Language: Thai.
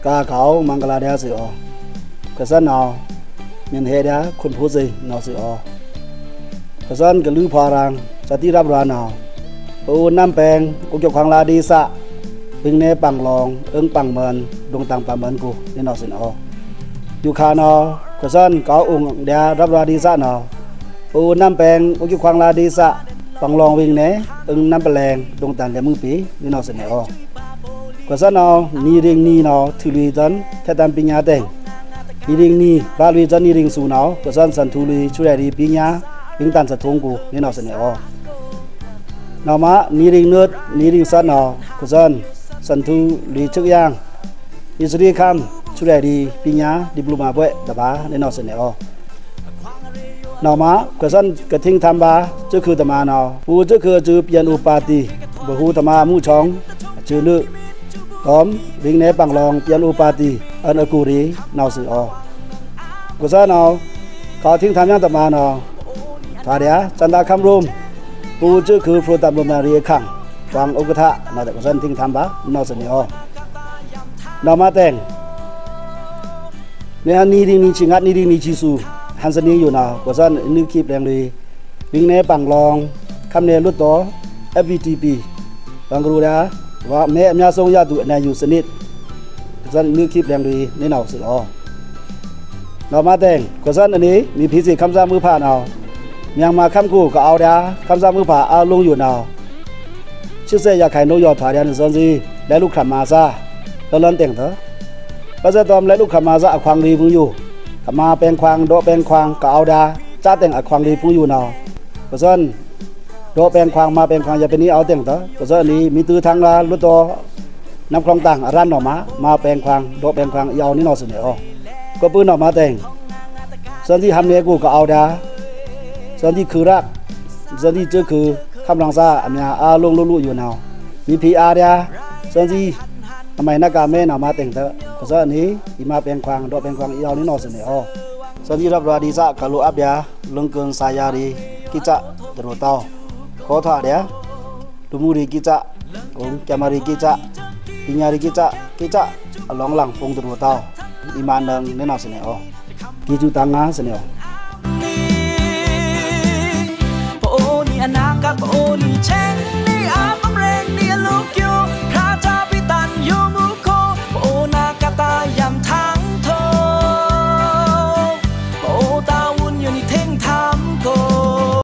กาเขามังกลาเดียสิอ๋อกระสันเอาเมียนเฮเดียคนผู้สินอสิอ๋อกระสันกะลือพารังสติรับรานเอาปูน้ำแปงกุกยกขังลาดีสะปิงเนปังลองเอิงปังเมินดวงตังปังเมินกูนี่นอสิอ๋ออยู่คานอกระสันเกาองเดียรับราดีสะนอปูน้ำแปงกุกยกขังลาดีสะปังลองวิงเนเอิงน้ำแปลงดวงตังแกมือปีนี่นอสิอ๋อกระสันเอานีเริงนีนอทุลีจันแค่ตามปิญญาเต็งนีเริงนีบาลีจันนีเริงสูนอกระสันสันทุลีช่วยดีปิญญาปิงตันสะทงกูนี่นอสิอ๋อนอมะนีเริงเนิดนีเริงสันนอกระสันสันทุลีชึกยางอิสรีคัมช่วยดีปิญญาดิปโลมาเวตบานี่นอสิอ๋อนอมะกระสันกระทิงทำบาจะคือตมานอปูจะคือจือเปลี่ยนอุปาติบ่ฮู้ตมามู่ช่องจือนึพร้อมวิงเนปังลองเปลี่ยนอุปาติอันอกูรีนอสิอ๋อกระสันเขาทิ้งทำยังตมานอทาเดียจันดาคำรุมปูจะคือฟรุตับลมาเรียขังฟังอุกทะนอแต่กระสันทิ้งทำบานอสิอ๋อนอมาแต่งเนี่ยนี่ดินี่ชิงัดนี่ดินี่ชิสูฮันสนีอยู่นะกระสันนึกคลิปแรงเลยวิงเนปังลองคำเนลุตโต FVTP ฟังรู้นะว่าแม่อำนาจทรงญาตุในอยู่สนิทกระสันนึกคลิปแรงเลยนี่นอสิอ๋อนอมาแต่งกระสันอันนี้มีพิสิทธิ์คำสามือผ่านเอายังมาคำกูก็เอาดาคำสามือผ่าเอาลงอยู่นาชื่อเสียอยากไข่นกยอดถาเดียนซอนซีและลูกขับมาซาแล้วลันแต่งเถอะปัจจัยตอมและลูกขับมาซาควางรีพุงอยู่ขับมาเป็นควางโดเป็นควางก็เอาดาจ้าแต่งควางรีพุงอยู่นาปัจจัยโดเป็นควางมาเป็นควางอย่าเป็นนี้เอาแต่งเถอะปัจจัยนี้มีตื้อทางลาลุตโตน้ำคลองต่างร้านหน่อมาเป็นควางโดเป็นควางยาวนี่นอเสนอก็ปืนออกมาแต่งส่วนที่ทำเนี่ยกูก็เอาดาส่วนที่คือรักส่วนที่เจอคือคำลังซาอเมียอาลงลุอยู่นาวมี PR เดียส่วนที่ทำไมนักการแม่นำมาแต่งเถอะก็ส่วนนี้อีมาเป็นควางดอกเป็นควางยาวนี่นอเสนอส่วนที่รับราดีซะกะโลอับยาลงเกินสายารีกิจะตรุตอขอถอดเดียตุมูรีกิจะองแกมารีกิจะปิญญารีกิจะลองหลังฟงตรุตออีมานังนี่นอเสนอกิจูตังงาเสนอ